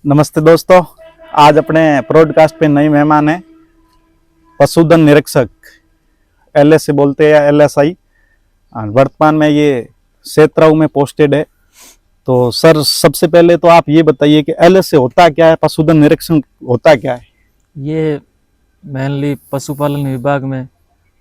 नमस्ते दोस्तों, आज अपने पॉडकास्ट पे नई मेहमान है पशुधन निरीक्षक एलएससी बोलते हैं या एलएसआई। वर्तमान में ये क्षेत्राऊ में पोस्टेड है। तो सर सबसे पहले तो आप ये बताइए कि एलएससी होता क्या है, पशुधन निरीक्षण होता क्या है? ये मेनली पशुपालन विभाग में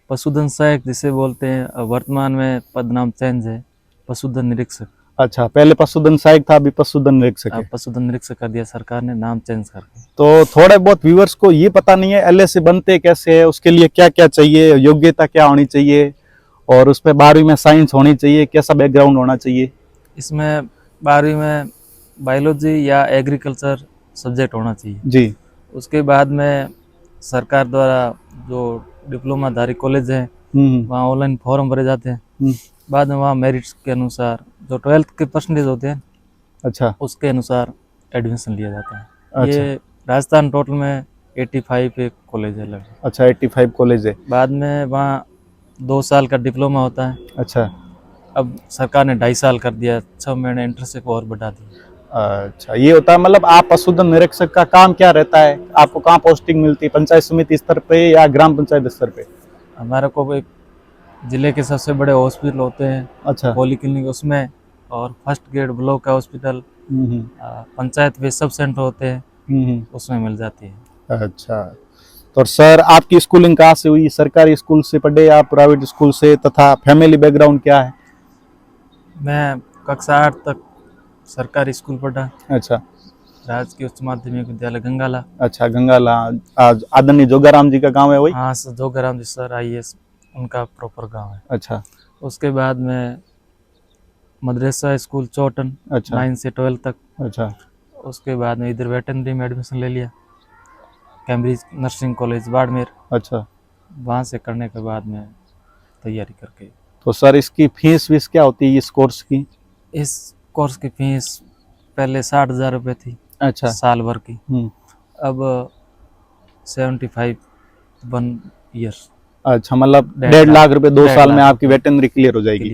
पशुधन सहायक जिसे बोलते हैं, वर्तमान में पद नाम चेंज है पशुधन निरीक्षक। अच्छा, पहले पशुधन सहायक था, अभी पशुधन निरीक्षक है। पशुधन निरीक्षक कर दिया सरकार ने, नाम चेंज करके। तो थोड़े बहुत व्यूअर्स को ये पता नहीं है एलएससी बनते कैसे है, उसके लिए क्या क्या चाहिए, योग्यता क्या होनी चाहिए, और उसमें 12वीं में साइंस होनी चाहिए, कैसा बैकग्राउंड होना चाहिए? इसमें 12वीं में बायोलॉजी या एग्रीकल्चर सब्जेक्ट होना चाहिए जी। उसके बाद में सरकार द्वारा जो डिप्लोमाधारी कॉलेज हैं वहाँ ऑनलाइन फॉर्म भरे जाते हैं। बाद में वहाँ मेरिट्स के अनुसार जो 12th के परसेंटेज होते हैं, अच्छा, उसके अनुसार एडमिशन लिया जाता है। अच्छा। ये राजस्थान टोटल में 85 एक कॉलेज है लगभग। अच्छा, 85 कॉलेज है। बाद में वहाँ 2 साल का डिप्लोमा होता है। अच्छा, अब सरकार ने 2.5 साल कर दिया, 6 महीने इंटर्नशिप और बढ़ा दी। अच्छा, ये होता है। मतलब आप पशुधन निरीक्षक का काम क्या रहता है? आपको कहाँ पोस्टिंग मिलती है, पंचायत समिति स्तर पे या ग्राम पंचायत स्तर पे? हमारे को एक जिले के सबसे बड़े हॉस्पिटल होते हैं, अच्छा। पॉलीक्लिनिक, उसमें, और फर्स्ट ग्रेड ब्लॉक का हॉस्पिटल, पंचायत वे सब सेंटर होते हैं, उसमें मिल जाती है। अच्छा, तो सर आपकी स्कूलिंग कहाँ से हुई? सरकारी स्कूल से पढ़े या प्राइवेट स्कूल से, तथा फैमिली बैकग्राउंड क्या है? मैं कक्षा 8 तक सरकारी स्कूल पढ़ा। अच्छा। राजकीय उच्च माध्यमिक विद्यालय गंगाला। अच्छा, गंगाला। आज आदरणीय जोगाराम जी का गांव है वही? हाँ सर, जोगाराम जी सर IAS, उनका प्रॉपर गांव है। अच्छा। उसके बाद में मदरसा स्कूल चौटन। अच्छा। 9 से 12 तक। अच्छा। उसके बाद में इधर वेटनरी में एडमिशन ले लिया, कैम्ब्रिज नर्सिंग कॉलेज बाड़मेर। अच्छा। वहाँ से करने के बाद में तैयारी करके। तो सर इसकी फीस वीस क्या होती है इस कोर्स की? इस कोर्स की फीस पहले 60,000 रुपये थी। अच्छा। साल भर की। अब 75 1 ईयर। अच्छा, मतलब 1.5 लाख रुपए 2 साल में आपकी वेटनरी क्लियर हो जाएगी।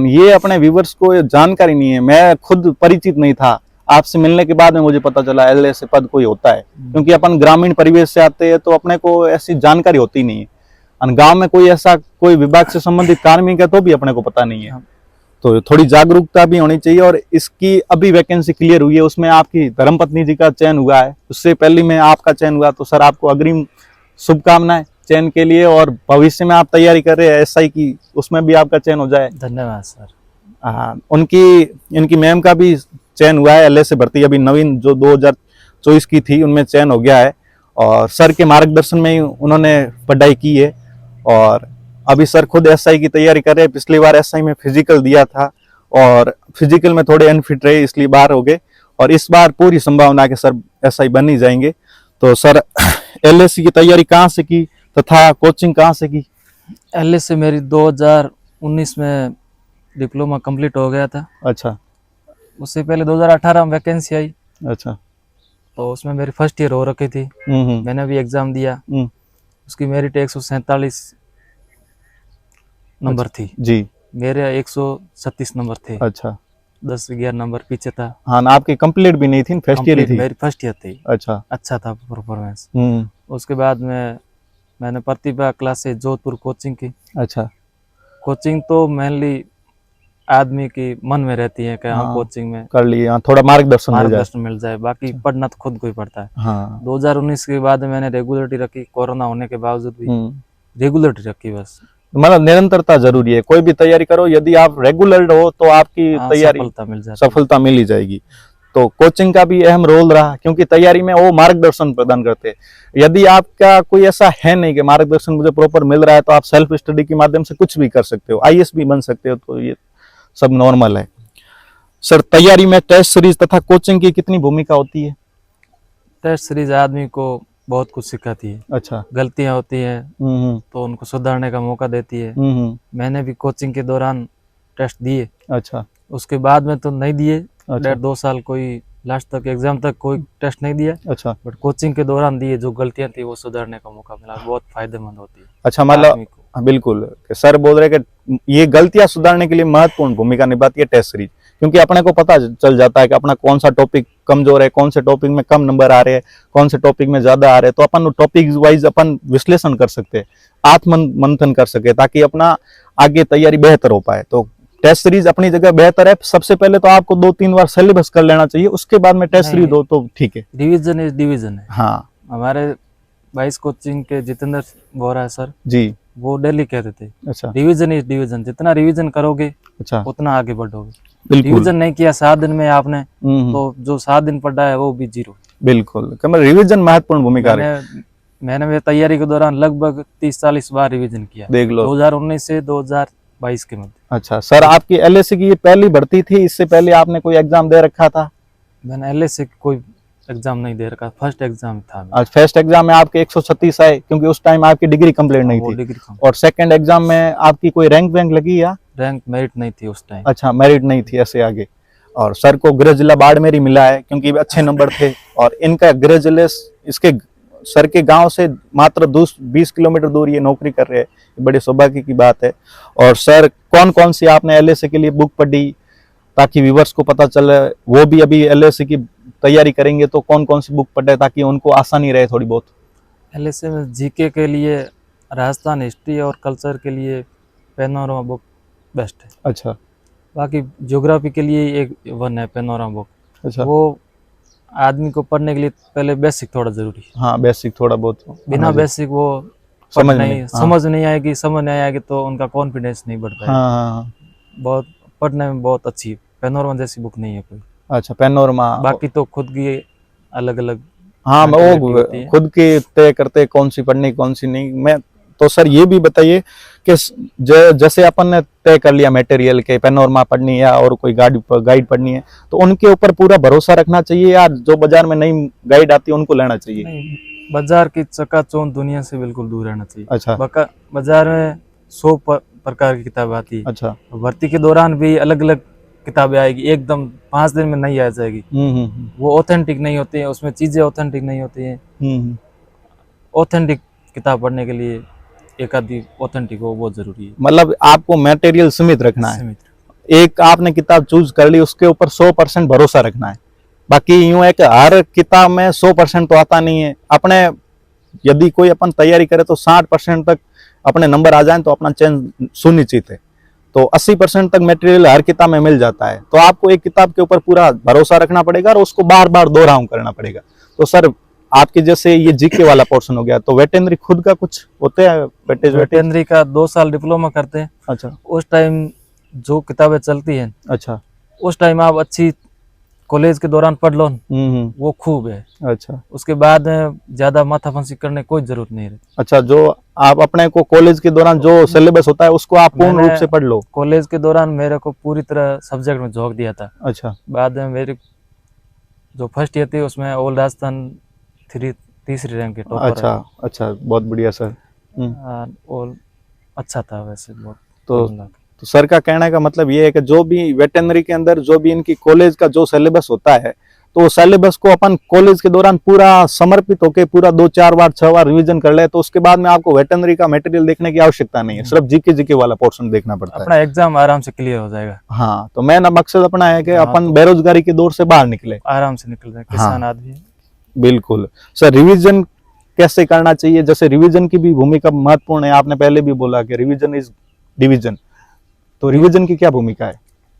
ये अपने व्यूवर्स को जानकारी नहीं है, मैं खुद परिचित नहीं था। आपसे मिलने के बाद में मुझे पता चला एलएससी पद कोई होता है, क्योंकि अपन ग्रामीण परिवेश से आते हैं तो अपने को ऐसी जानकारी होती नहीं है। गांव में कोई ऐसा कोई विभाग से संबंधित कार्मिक है तो भी अपने को पता नहीं है। तो थोड़ी जागरूकता भी होनी चाहिए। और इसकी अभी वैकेंसी क्लियर हुई है, उसमें आपकी धर्मपत्नी जी का चयन हुआ है, उससे पहले में आपका चयन हुआ। तो सर आपको अग्रिम शुभकामनाएं चयन के लिए, और भविष्य में आप तैयारी कर रहे हैं एसआई की, उसमें भी आपका चयन हो जाए। धन्यवाद सर। हाँ, इनकी मैम का भी चयन हुआ है एलएससी भर्ती, अभी नवीन जो 2024 की थी उनमें चयन हो गया है, और सर के मार्गदर्शन में ही उन्होंने पढ़ाई की है। और अभी सर खुद एसआई की तैयारी कर रहे हैं। पिछली बार एसआई में फिजिकल दिया था और फिजिकल में थोड़े अनफिट रहे, इसलिए बाहर हो गए, और इस बार पूरी संभावना है कि सर एसआई बन ही जाएंगे। तो सर एलएससी की तैयारी कहाँ से की तथा कोचिंग कहाँ से की? एलएससी मेरी 2019 में डिप्लोमा कंप्लीट हो गया था। अच्छा। उससे पहले 2018 में वैकेंसी आई। अच्छा। तो उसमें मेरी फर्स्ट ईयर हो रखी थी। मैंने भी एग्जाम दिया। उसकी मेरिट 147 नंबर थी जी। मेरे 136 नंबर थे। अच्छा। 10-11 नंबर पीछे था। हाँ, आपकी कंप्लीट भी नहीं थी, फर्स्ट ईयर थी? मेरी फर्स्ट ईयर थी। अच्छा था परफॉर्मेंस। उसके बाद में मैंने प्रतिभा क्लासेस जोधपुर कोचिंग की। अच्छा। कोचिंग तो मेनली आदमी की मन में रहती है कि हाँ कोचिंग में कर लिए, थोड़ा मार्गदर्शन मिल जाए। बाकी पढ़ना तो खुद को ही पड़ता है। हाँ। 2019 के बाद मैंने रेगुलरिटी रखी, कोरोना होने के बावजूद भी रेगुलरिटी रखी। बस मतलब निरंतरता जरूरी है, कोई भी तैयारी करो, यदि आप रेगुलर हो तो आपकी तैयारी सफलता मिल ही जाएगी। तो कोचिंग का भी अहम रोल रहा, क्योंकि तैयारी में वो मार्गदर्शन प्रदान करते हैं। यदि आपका कोई ऐसा है नहीं कि मार्गदर्शन मुझे प्रॉपर मिल रहा है, तो आप सेल्फ स्टडी के माध्यम से कुछ भी कर सकते हो, आईएएस भी बन सकते हो, तो ये सब नॉर्मल है। सर तैयारी में टेस्ट सीरीज तथा कोचिंग की कितनी भूमिका होती है? टेस्ट सीरीज आदमी को बहुत कुछ सिखाती है। अच्छा। गलतियां होती हैं तो उनको सुधारने का मौका देती है। मैंने भी कोचिंग के दौरान टेस्ट दिए। अच्छा। उसके बाद में तो नहीं दिए। अच्छा। 2 साल कोई लास्ट तक एग्जाम तक कोई टेस्ट नहीं दिया। अच्छा। बट कोचिंग के दौरान दिए, जो गलतियां थी वो सुधारने का मौका मिला, बहुत फायदेमंद होती है। अच्छा, मतलब बिल्कुल सर बोल रहे कि ये गलतियां सुधारने के लिए महत्वपूर्ण भूमिका निभाती है टेस्ट सीरीज, क्योंकि अपने को पता चल जाता है कि अपना कौन सा टॉपिक कमजोर है, कौन से टॉपिक में कम नंबर आ रहे हैं, कौन से टॉपिक में ज्यादा आ रहे हैं, तो अपन टॉपिक वाइज अपन विश्लेषण कर सकते हैं, आत्म मंथन कर सके, ताकि अपना आगे तैयारी बेहतर हो पाए। तो टेस्ट सीरीज अपनी जगह बेहतर है। सबसे पहले तो आपको 2-3 बार सिलेबस कर लेना चाहिए, उसके बाद में टेस्ट सीरीज दो तो ठीक है। डिवीजन इज डिवीजन है। हाँ हमारे वाइस कोचिंग के जितेंद्र बोरा है सर जी। वो डेली कहते थे अच्छा डिवीजन इज डिवीजन, जितना रिवीजन करोगे अच्छा उतना आगे बढ़ोगे। बिल्कुल रिवीजन नहीं किया 7 दिन में आपने हम्म, तो जो 7 दिन पढ़ा है वो भी जीरो। बिल्कुल रिवीजन महत्वपूर्ण भूमिका रही। मैंने मेरी तैयारी के दौरान लगभग 30-40 बार रिवीजन किया देख लो 2019 से 2022 के मध्य। अच्छा सर, आपकी एलएसी की ये पहली भर्ती थी, इससे पहले आपने कोई एग्जाम दे रखा था? मैंने एलएसी कोई एग्जाम नहीं दे रखा, फर्स्ट एग्जाम था मेरा। आज फर्स्ट एग्जाम में आपके 136 आए, क्योंकि उस टाइम आपकी डिग्री कंप्लीट नहीं वो थी। डिग्री कम, और सेकंड एग्जाम में आपकी कोई रैंक वैंक लगी या? रैंक मेरिट नहीं थी उस टाइम। अच्छा मेरिट नहीं थी, ऐसे आगे। और सर को गृह जिला बाड़मेर ही मिला है, क्योंकि अच्छे नंबर थे। और इनका गृह जिले इसके सर के गांव से मात्र 20 किलोमीटर दूर ये नौकरी कर रहे हैं, बड़े सौभाग्य की बात है। और सर कौन कौन सी आपने एलएसी के लिए बुक पढ़ी, ताकि व्यूवर्स को पता चले, वो भी अभी एलएसी की तैयारी करेंगे तो कौन कौन सी बुक पढ़े, ताकि उनको आसानी रहे थोड़ी बहुत? एलएसी में जीके के लिए राजस्थान हिस्ट्री और कल्चर के लिए पैनोरमा बुक बेस्ट है। अच्छा बाकी ज्योग्राफी के लिए एक वन है पैनोरमा बुक। अच्छा वो आदमी को पढ़ने के लिए पहले बेसिक थोड़ा जरूरी है। हाँ बेसिक थोड़ा बहुत, बिना बेसिक वो समझ नहीं नहीं, समझ नहीं आएगी, समझ नहीं आएगी तो उनका कॉन्फिडेंस नहीं बढ़ता है। हाँ बहुत पढ़ने में बहुत अच्छी पैनोरमा जैसी बुक नहीं है कोई। अच्छा पैनोरमा। बाकी तो खुद की अलग अलग हाँ वो होती है। खुद की तय करते कौन सी पढ़नी कौन सी नहीं। मैं तो सर ये भी बताइए कि जैसे अपन ने तय कर लिया मटेरियल के पैनोरमा पढ़नी है और कोई गाइड पढ़नी है, तो उनके ऊपर पूरा भरोसा रखना चाहिए या जो बाजार में नई गाइड आती है उनको लेना चाहिए? नहीं, बाजार की चकाचौंध दुनिया से बिल्कुल दूर रहना चाहिए। अच्छा बाजार में 100 प्रकार की किताब आती है। अच्छा भर्ती के दौरान भी अलग अलग किताबें आएगी, एकदम 5 दिन में नहीं आ जाएगी। वो ऑथेंटिक नहीं होती है, उसमें चीजें ऑथेंटिक नहीं होती हैं। ऑथेंटिक किताब पढ़ने के लिए एक आधी ऑथेंटिक हो बहुत जरूरी है। मतलब आपको मटेरियल सीमित रखना है। एक आपने किताब चूज कर ली, उसके ऊपर 100% भरोसा रखना है। बाकी यूं है कि हर किताब में 100% तो आता नहीं है। अपने यदि कोई अपन तैयारी करे तो 60% तक अपने नंबर आ जाए तो अपना चयन सुनिश्चित है। तो 80% तक मटेरियल हर किताब में मिल जाता है। तो आपको एक किताब के ऊपर पूरा भरोसा रखना पड़ेगा और उसको बार बार दोहराव करना पड़ेगा। तो सर आपके जैसे ये जीके वाला पोर्शन हो गया, तो वेटेनरी खुद का कुछ होता है? वेटेनरी का 2 साल डिप्लोमा करते हैं। अच्छा उस टाइम जो किताबें चलती हैं, अच्छा उस टाइम आप अच्छी कॉलेज के दौरान पढ़ लो, वो खूब है। अच्छा उसके बाद ज्यादा माथापंसी करने कोई जरूरत नहीं रहती। अच्छा जो आप अपने को कॉलेज के दौरान जो सिलेबस होता है उसको आप पूर्ण रूप से पढ़ लो। कॉलेज के दौरान मेरे को पूरी तरह सब्जेक्ट में झोंक दिया था। अच्छा बाद में मेरी जो फर्स्ट ईयर थी उसमें ऑल राजस्थान तीसरी रैंक के टॉपर। अच्छा अच्छा बहुत बढ़िया सर। और अच्छा था वैसे बहुत। तो सर का कहने का मतलब ये है कि जो भी वेटरनरी के अंदर जो भी इनकी कॉलेज का जो सिलेबस होता है, तो सिलेबस को अपन कॉलेज के दौरान पूरा समर्पित होकर पूरा 2-4 बार 6 बार रिवीजन कर ले, तो उसके बाद में आपको वेटरनरी का मटेरियल देखने की आवश्यकता नहीं है, सिर्फ जीके वाला पोर्शन देखना पड़ता है। अपना एग्जाम आराम से क्लियर हो जाएगा। हाँ तो मेरा मकसद अपना है कि अपन बेरोजगारी के दौर से बाहर निकले, आराम से निकल जाए किसान आदमी। बिल्कुल सर, रिवीजन कैसे करना चाहिए? जैसे रिवीजन की भी भूमिका महत्वपूर्ण है, आपने पहले भी बोला कि रिवीजन इज डिवीजन, तो रिवीजन की क्या भूमिका है?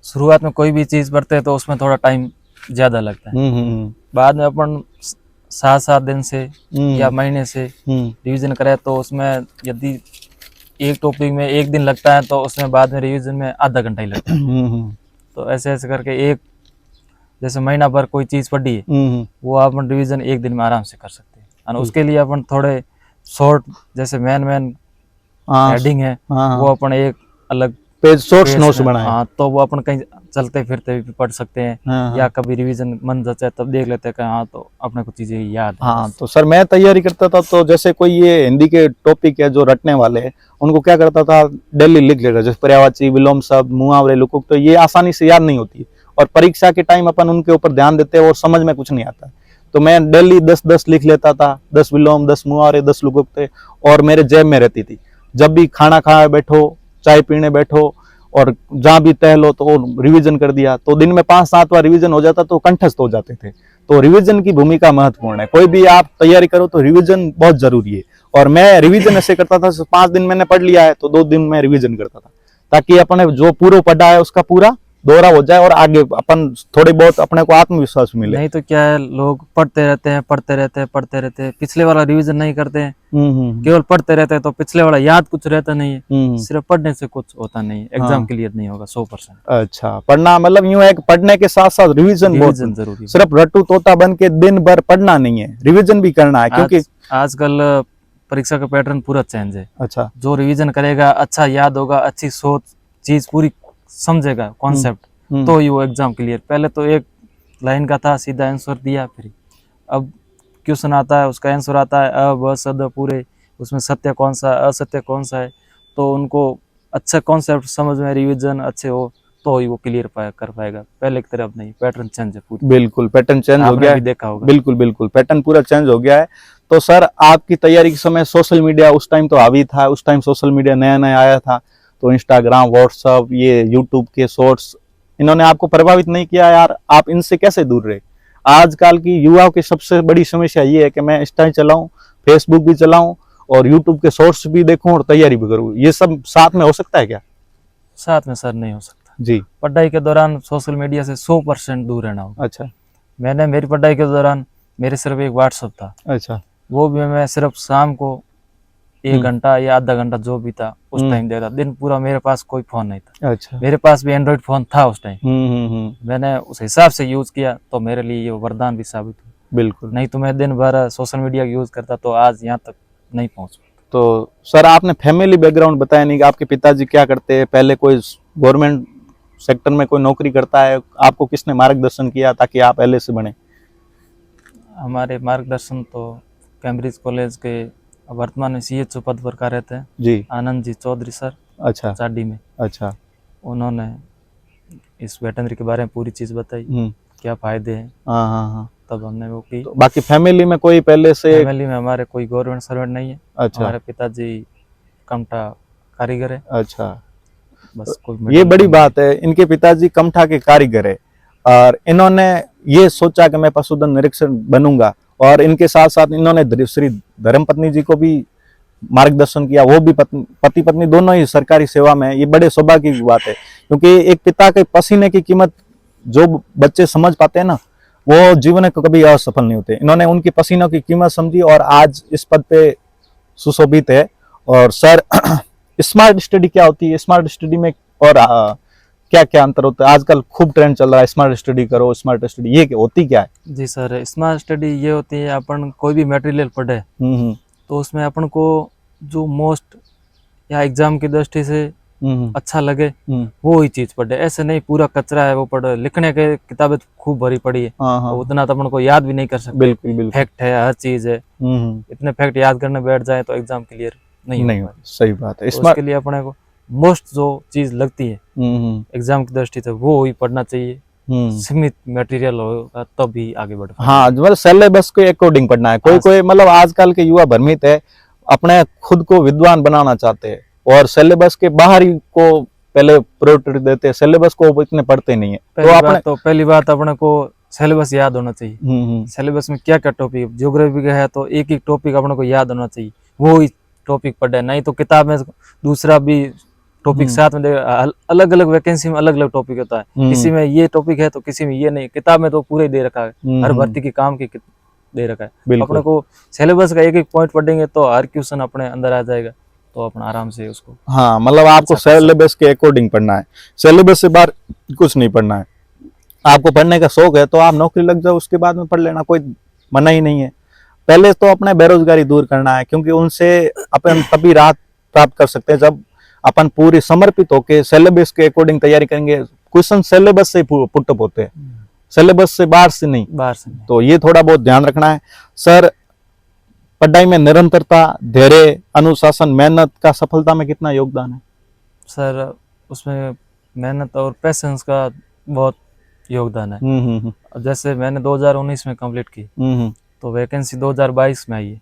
शुरुआत में कोई भी चीज पढ़ते हैं तो उसमें थोड़ा टाइम ज्यादा लगता है। बाद में अपन 7-7 दिन से या महीने से रिवीजन करें तो उसमें यदि एक टॉपिक में 1 दिन लगता है तो उसमें बाद में रिवीजन में आधा घंटा ही लगता है। तो ऐसे ऐसे करके एक जैसे महीना भर कोई चीज पढ़ी है वो अपन रिवीजन 1 दिन में आराम से कर सकते हैं। और उसके लिए अपन थोड़े शॉर्ट जैसे मेन हेडिंग है वो अपन एक अलग पेज शॉर्ट्स नोट्स बनाए। हाँ तो वो अपन कहीं चलते फिरते भी पढ़ सकते हैं। या कभी रिवीजन मन जाता है तब देख लेते हैं कि हाँ तो अपने को चीजें याद है। हाँ तो सर मैं तैयारी करता था तो जैसे कोई ये हिंदी के टॉपिक है जो रटने वाले हैं उनको क्या करता था, डेली लिख लेता, जैसे पर्यायवाची, विलोम शब्द, मुहावरे, लुकुक, तो ये आसानी से याद नहीं होती और परीक्षा के टाइम अपन उनके ऊपर ध्यान देते हैं और समझ में कुछ नहीं आता। तो मैं डेली 10-10 लिख लेता था, 10 विलोम, 10 मुहावरे, 10 लुकुक थे और मेरे जेब में रहती थी। जब भी खाना खाए बैठो, चाय पीने बैठो और जहाँ भी टहलो तो रिवीजन कर दिया, तो दिन में 5-7 बार रिवीजन हो जाता तो कंठस्थ हो जाते थे। तो रिवीजन की भूमिका महत्वपूर्ण है। कोई भी आप तैयारी करो तो रिवीजन बहुत जरूरी है। और मैं रिवीजन ऐसे करता था, 5 दिन मैंने पढ़ लिया है तो 2 दिन में रिवीजन करता था, ताकि अपने जो पूरा पढ़ा है उसका पूरा दोहरा हो जाए और आगे अपन थोड़ी बहुत अपने को आत्मविश्वास मिले। नहीं तो क्या है, लोग पढ़ते रहते हैं, पिछले वाला रिवीजन नहीं करते हैं, केवल पढ़ते रहते हैं, तो पिछले वाला याद कुछ रहता नहीं है। सिर्फ पढ़ने से कुछ होता नहीं है, एग्जाम क्लियर नहीं होगा 100%। अच्छा, पढ़ना मतलब यूं है कि पढ़ने के साथ साथ रिवीजन बहुत जरूरी है। सिर्फ रट्टू तोता बन के दिन भर पढ़ना नहीं है, रिवीजन भी करना है, क्योंकि आजकल परीक्षा का पैटर्न पूरा चेंज है। अच्छा, जो रिवीजन करेगा, अच्छा याद होगा, अच्छी सोच, चीज पूरी समझेगा, कॉन्सेप्ट, तो ही वो एग्जाम क्लियर। पहले तो एक लाइन का था, सीधा आंसर दिया, फिर अब क्वेश्चन आता है, उसका आंसर आता है अ ब स द पूरे, उसमें सत्य कौन सा असत्य कौन सा है, तो उनको अच्छा कॉन्सेप्ट समझ में, रिवीजन अच्छे हो तो ही वो क्लियर कर पाएगा। पहले की तरफ नहीं, पैटर्न चेंज है पूरी। बिल्कुल पैटर्न चेंज हो गया है, देखा होगा। बिल्कुल बिल्कुल पैटर्न पूरा चेंज हो गया है। तो सर आपकी तैयारी के समय सोशल मीडिया उस टाइम तो हावी था, उस टाइम सोशल मीडिया नया नया आया था, तो इंस्टाग्राम, व्हाट्सएप, ये यूट्यूब के शॉर्ट्स, इन्होंने आपको प्रभावित नहीं किया यार? आप इनसे कैसे दूर रहे? आजकल की युवाओं की सबसे बड़ी समस्या ये है कि मैं इंस्टा चलाऊं, फेसबुक भी चलाऊं और यूट्यूब के शॉर्ट्स भी देखूं और तैयारी भी करूं, ये सब साथ में हो सकता है क्या? साथ में सर नहीं हो सकता जी। पढ़ाई के दौरान सोशल मीडिया से 100% दूर रहना होगा। अच्छा। मैंने मेरी पढ़ाई के दौरान मेरे सिर्फ एक व्हाट्सएप था। अच्छा। वो भी मैं सिर्फ शाम को 1 घंटा या आधा घंटा जो भी था उस टाइम देता। दिन पूरा मेरे पास कोई फोन नहीं था। अच्छा। मेरे पास भी एंड्रॉइड फोन था उस टाइम। मैंने उस हिसाब से यूज किया तो मेरे लिए ये वरदान भी साबित हुआ। बिल्कुल। नहीं तो मैं दिन भर सोशल मीडिया यूज करता तो आज यहाँ तक नहीं पहुंच। तो सर आपने फैमिली बैकग्राउंड बताया नहीं कि आपके पिताजी क्या करते हैं, पहले कोई गवर्नमेंट सेक्टर में कोई नौकरी करता है, आपको किसने मार्गदर्शन किया ताकि आप एलएस बने? हमारे मार्गदर्शन तो कैम्ब्रिज कॉलेज के वर्तमान में CHO पद पर कार्यरत हैं जी, आनंद जी चौधरी सर। अच्छा, चाडी में। अच्छा। उन्होंने इस वेटनरी के बारे में पूरी चीज बताई, क्या फायदे हैं। हाँ हाँ हाँ। तब हमने वो की। तो बाकी फैमिली में कोई पहले से? फैमिली में हमारे कोई गवर्नमेंट सर्वेंट नहीं है। अच्छा। हमारे पिताजी कमठा कारीगर है। अच्छा, बस ये बड़ी बात है, इनके पिताजी कमठा के कारीगर है और इन्होंने ये सोचा कि मैं पशुधन निरीक्षक बनूंगा, और इनके साथ साथ इन्होंने श्री धर्मपत्नी जी को भी मार्गदर्शन किया, वो भी पति पत्नी दोनों ही सरकारी सेवा में। ये बड़े सौभाग्य की बात है, क्योंकि एक पिता के पसीने की कीमत जो बच्चे समझ पाते हैं ना, वो जीवन में कभी असफल नहीं होते। इन्होंने उनकी पसीनों की कीमत समझी और आज इस पद पे सुशोभित है। और सर स्मार्ट स्टडी क्या होती है? स्मार्ट स्टडी में और क्या क्या अंतर होता है? आजकल खूब ट्रेंड चल रहा है स्मार्ट स्टडी करो, स्मार्ट स्टडी, ये होती क्या है? जी सर, स्मार्ट स्टडी ये होती है, अपन कोई भी मटेरियल पढ़े तो उसमें अपन को जो मोस्ट या एग्जाम की दृष्टि से अच्छा लगे वो ही चीज पढ़े। ऐसे नहीं पूरा कचरा है वो पढ़े। लिखने के किताबें तो खूब भरी पड़ी है, तो उतना तो अपन को याद भी नहीं कर सकते। बिल्कुल बिल्कुल। फैक्ट है, हर चीज है। इतने फैक्ट याद करने बैठ जाए तो एग्जाम क्लियर नहीं हो। सही बात है। तो उसके लिए अपने को मोस्ट जो चीज लगती है एग्जाम की दृष्टि से वो ही पढ़ना चाहिए। सीमित मटेरियल होगा तब ही आगे बढ़ पाएगा। हाँ, मतलब सिलेबस के अकॉर्डिंग पढ़ना है। कोई मतलब आजकल के युवा भ्रमित है, अपने खुद को विद्वान बनाना चाहते हैं और सिलेबस के बाहर ही को पहले प्रायोरिटी देते हैं, सिलेबस को इतने पढ़ते नहीं है। पहली बात अपने को सिलेबस याद होना चाहिए। सिलेबस में क्या क्या टॉपिक, ज्योग्राफी का है तो एक एक टॉपिक अपने को याद होना चाहिए, वो ही टॉपिक पढ़े। नहीं तो किताब में दूसरा भी टॉपिक साथ में अलग अलग वैकेंसी में अलग अलग टॉपिक होता है। किसी में ये टॉपिक है तो किसी में ये नहीं। किताब में तो पूरे दे रखा है, हर भर्ती के काम की दे रखा है। अपने को सिलेबस का एक एक पॉइंट पढ़ेंगे तो हर क्वेश्चन अपने अंदर आ जाएगा, तो अपना आराम से उसको। हाँ, मतलब आपको सिलेबस के अकॉर्डिंग पढ़ना है, सिलेबस से बाहर कुछ नहीं पढ़ना है। आपको पढ़ने का शौक है तो आप नौकरी लग जाओ, उसके बाद में पढ़ लेना, कोई मना ही नहीं है। पहले तो अपने बेरोजगारी दूर करना है, क्योंकि उनसे अपन तभी राहत प्राप्त कर सकते हैं जब अपन पूरी समर्पित होकर सिलेबस के अकॉर्डिंग तैयारी करेंगे। क्वेश्चन सिलेबस से पुटअप होते हैं, सिलेबस से बाहर से नहीं। तो ये थोड़ा बहुत ध्यान रखना है। सर पढ़ाई में निरंतरता, धैर्य, अनुशासन, मेहनत का सफलता में कितना योगदान है? सर उसमें मेहनत और पेशेंस का बहुत योगदान है। जैसे मैंने 2019 में कंप्लीट की तो वैकेंसी 2022 में आई है।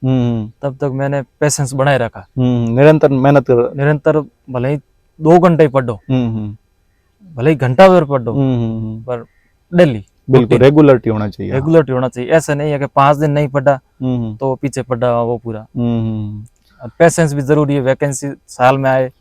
तब तक मैंने पेशेंस बनाए रखा, निरंतर मेहनत निरंतर। भले ही 2 घंटे ही पढ़ो, भले ही घंटा भर पढ़ो, पर बिल्कुल रेगुलरिटी होना चाहिए। रेगुलरिटी होना चाहिए। ऐसा नहीं है कि 5 दिन नहीं पढ़ा हम्म तो पीछे पढ़ा वो पूरा। हम्म पेशेंस भी जरूरी है। वैकेंसी साल में आए,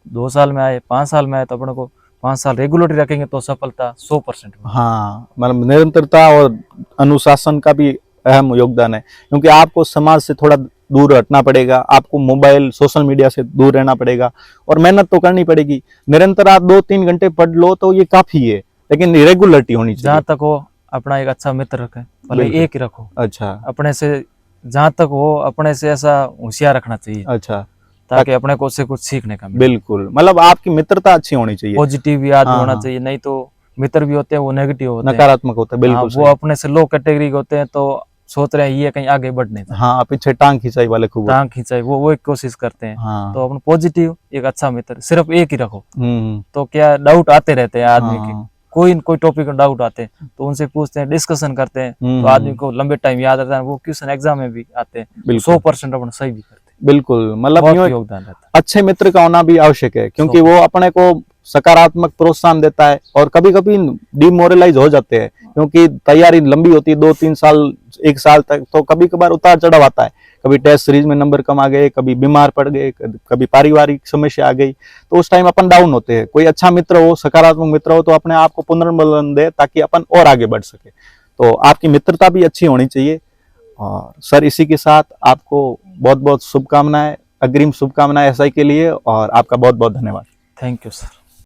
2 साल में आए, 5 साल में आए, तो अपने को 5 साल रेगुलरिटी रखेंगे तो सफलता 100%। हाँ, मतलब निरंतरता और अनुशासन का भी अहम योगदान है, क्योंकि आपको समाज से थोड़ा दूर हटना पड़ेगा, आपको मोबाइल सोशल मीडिया से दूर रहना पड़ेगा और मेहनत तो करनी पड़ेगी। निरंतर आप 2-3 घंटे पढ़ लो तो ये काफी है, लेकिन रेगुलरिटी होनी चाहिए। जहाँ तक हो अपना एक अच्छा मित्र रखे, भले बिल्कुल। एक ही रखो। अच्छा अपने से जहाँ तक हो अपने से ऐसा होशियार रखना चाहिए, अच्छा, ताकि अपने को उससे कुछ सीखने का मिले। बिल्कुल, मतलब आपकी मित्रता अच्छी होनी चाहिए, पॉजिटिव भी आदमी हाँ, होना हाँ। चाहिए, नहीं तो मित्र भी होते हैं वो नेगेटिव होते हैं। नकारात्मक होता है, हाँ, बिल्कुल वो सही। अपने से लो कैटेगरी के होते हैं तो सोच रहे हैं ये कहीं आगे बढ़ नहीं सकते। हाँ, पीछे टांग खिंचाई वाले खूब होते टांग खींचाई वो एक कोशिश करते हैं। हैं। हाँ, तो अपन पॉजिटिव एक अच्छा मित्र सिर्फ एक ही रखो। हम्म, तो क्या डाउट आते रहते हैं आदमी के, हाँ, कोई टॉपिक में डाउट आते हैं तो उनसे पूछते हैं, डिस्कशन करते हैं, तो आदमी को लंबे टाइम याद रहता है। वो क्वेश्चन एग्जाम में भी आते हैं, बिल्कुल। 100% अपन सही भी करते हैं। बिल्कुल, मतलब बहुत यूं योगदान रहता है। अच्छे मित्र का होना भी आवश्यक है, क्योंकि वो अपने को सकारात्मक प्रोत्साहन देता है और कभी कभी डिमोरलाइज हो जाते हैं, क्योंकि तैयारी लंबी होती है 2-3 साल 1 साल तक, तो कभी कभार उतार चढ़ाव आता है। कभी टेस्ट सीरीज में नंबर कम आ गए, कभी बीमार पड़ गए, कभी पारिवारिक समस्या आ गई, तो उस टाइम अपन डाउन होते हैं। कोई अच्छा मित्र हो, सकारात्मक मित्र हो, तो अपने आप को पुनर्बल दे ताकि अपन और आगे बढ़ सके। तो आपकी मित्रता भी अच्छी होनी चाहिए। और सर इसी के साथ आपको बहुत बहुत शुभकामनाएं, अग्रिम शुभकामनाएं एसआई के लिए, और आपका बहुत बहुत धन्यवाद। Thank you sir.